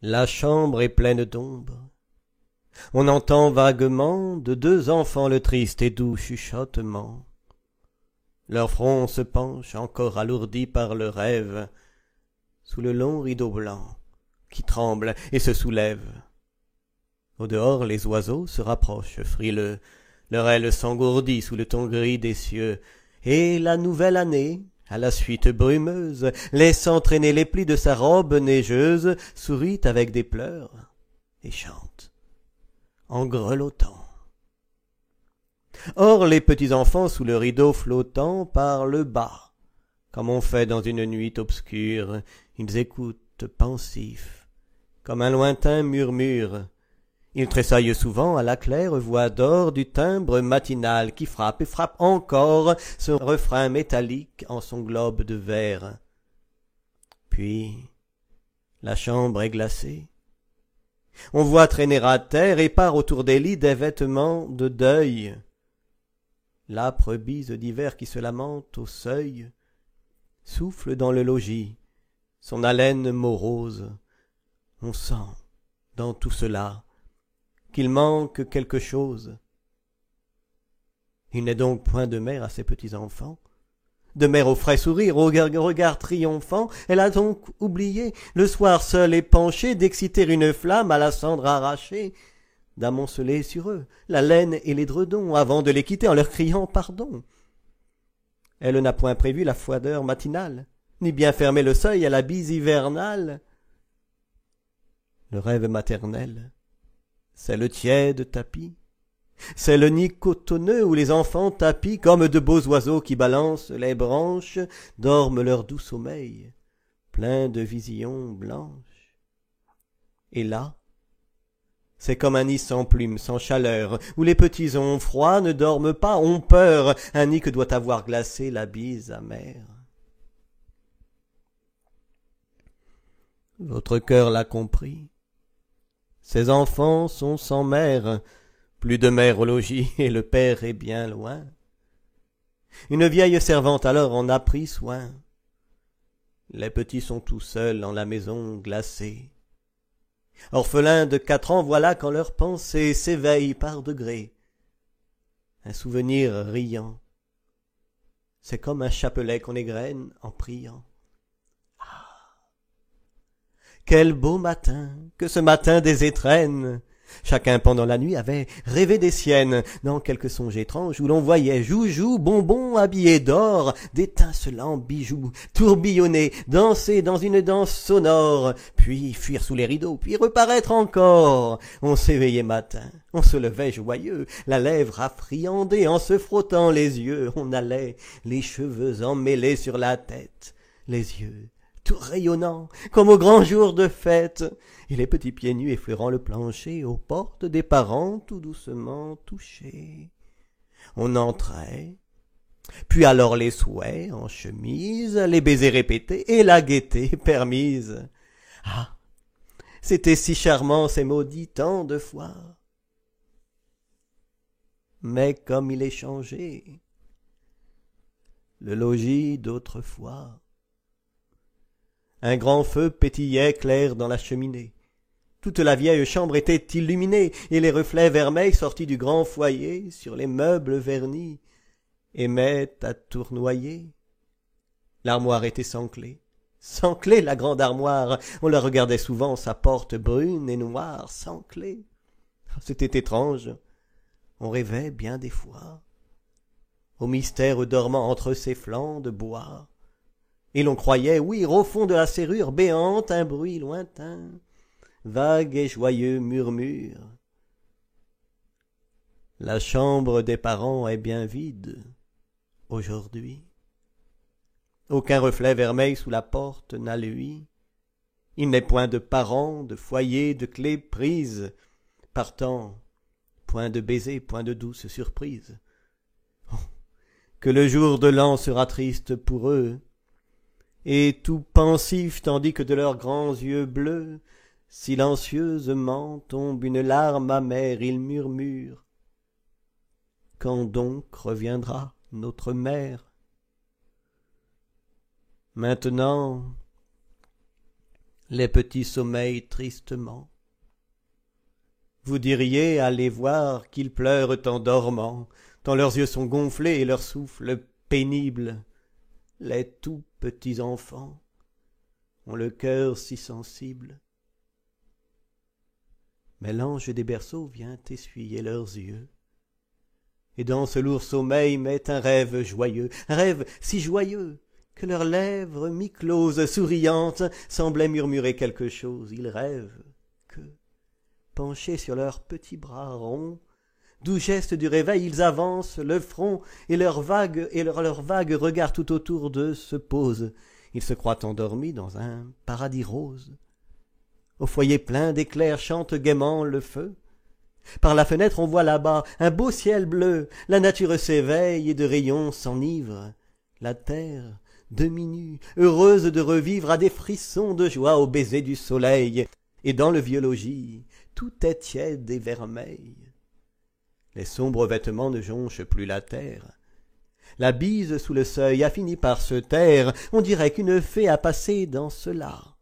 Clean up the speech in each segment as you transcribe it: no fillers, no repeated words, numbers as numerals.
La chambre est pleine d'ombre. On entend vaguement de deux enfants le triste et doux chuchotement. Leur front se penche, encore alourdi par le rêve, sous le long rideau blanc qui tremble et se soulève. Au dehors, les oiseaux se rapprochent frileux, leur aile s'engourdit sous le ton gris des cieux, et la nouvelle année, à la suite brumeuse, laissant traîner les plis de sa robe neigeuse, sourit avec des pleurs et chante en grelottant. Or les petits enfants sous le rideau flottant parlent bas, comme on fait dans une nuit obscure. Ils écoutent pensifs, comme un lointain murmure. Ils tressaillent souvent à la claire voix d'or du timbre matinal qui frappe et frappe encore ce refrain métallique en son globe de verre. Puis la chambre est glacée. On voit traîner à terre et part autour des lits des vêtements de deuil. L'âpre bise d'hiver qui se lamente au seuil souffle dans le logis son haleine morose. On sent dans tout cela qu'il manque quelque chose. Il n'est donc point de mère à ses petits enfants, de mère au frais sourire, au regard triomphant. Elle a donc oublié, le soir seul épanché, d'exciter une flamme à la cendre arrachée, d'amonceler sur eux la laine et l'édredon, avant de les quitter en leur criant pardon. Elle n'a point prévu la froideur matinale, ni bien fermé le seuil à la bise hivernale. Le rêve maternel, c'est le tiède tapis, c'est le nid cotonneux où les enfants tapis, comme de beaux oiseaux qui balancent les branches, dorment leur doux sommeil, plein de visions blanches. Et là, c'est comme un nid sans plumes, sans chaleur, où les petits ont froid, ne dorment pas, ont peur, un nid que doit avoir glacé la bise amère. Votre cœur l'a compris. Ces enfants sont sans mère, plus de mère au logis, et le père est bien loin. Une vieille servante alors en a pris soin. Les petits sont tout seuls en la maison glacée. Orphelins de 4 ans, voilà quand leur pensée s'éveille par degrés. Un souvenir riant, c'est comme un chapelet qu'on égrène en priant. Quel beau matin, que ce matin des étrennes! Chacun pendant la nuit avait rêvé des siennes, dans quelque songe étrange où l'on voyait joujoux, bonbons habillés d'or, d'étincelants bijoux, tourbillonner, danser dans une danse sonore, puis fuir sous les rideaux, puis reparaître encore. On s'éveillait matin, on se levait joyeux, la lèvre affriandée en se frottant les yeux, on allait, les cheveux emmêlés sur la tête, les yeux tout rayonnant, comme au grand jour de fête, et les petits pieds nus effleurant le plancher aux portes des parents tout doucement touchés. On entrait, puis alors les souhaits en chemise, les baisers répétés et la gaieté permise. Ah, c'était si charmant ces maudits temps de fois. Mais comme il est changé, le logis d'autrefois. Un grand feu pétillait clair dans la cheminée. Toute la vieille chambre était illuminée, et les reflets vermeils sortis du grand foyer sur les meubles vernis aimaient à tournoyer. L'armoire était sans clé. Sans clé, la grande armoire. On la regardait souvent, sa porte brune et noire, sans clé. C'était étrange. On rêvait bien des fois au mystère dormant entre ses flancs de bois. Et l'on croyait ouïr au fond de la serrure béante un bruit lointain, vague et joyeux murmure. La chambre des parents est bien vide aujourd'hui. Aucun reflet vermeil sous la porte n'a lui. Il n'est point de parents, de foyer, de clés prises. Partant, point de baiser, point de douce surprise. Oh, que le jour de l'an sera triste pour eux, et tout pensifs tandis que de leurs grands yeux bleus, silencieusement tombe une larme amère, ils murmurent. Quand donc reviendra notre mère? Maintenant, les petits sommeillent tristement. Vous diriez à les voir qu'ils pleurent en dormant, tant leurs yeux sont gonflés et leur souffle pénible. Les tout petits enfants ont le cœur si sensible. Mais l'ange des berceaux vient essuyer leurs yeux, et dans ce lourd sommeil met un rêve si joyeux, que leurs lèvres mi-closes, souriantes, semblaient murmurer quelque chose. Ils rêvent que, penchés sur leurs petits bras ronds, doux gestes du réveil, ils avancent le front, et leurs vagues regards tout autour d'eux se posent. Ils se croient endormis dans un paradis rose. Au foyer plein d'éclairs chante gaiement le feu. Par la fenêtre on voit là-bas un beau ciel bleu. La nature s'éveille et de rayons s'enivre. La terre, demi-nue, heureuse de revivre, a des frissons de joie au baiser du soleil. Et dans le vieux logis, tout est tiède et vermeil. Les sombres vêtements ne jonchent plus la terre. La bise sous le seuil a fini par se taire. On dirait qu'une fée a passé dans cela.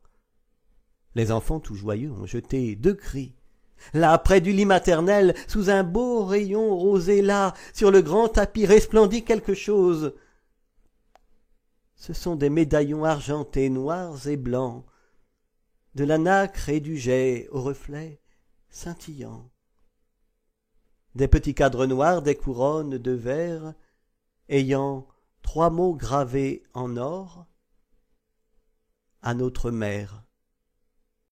Les enfants tout joyeux ont jeté 2 cris. Là, près du lit maternel, sous un beau rayon rosé, là, sur le grand tapis, resplendit quelque chose. Ce sont des médaillons argentés, noirs et blancs, de la nacre et du jais aux reflets scintillants. Des petits cadres noirs, des couronnes de verre, ayant 3 mots gravés en or. À notre mère.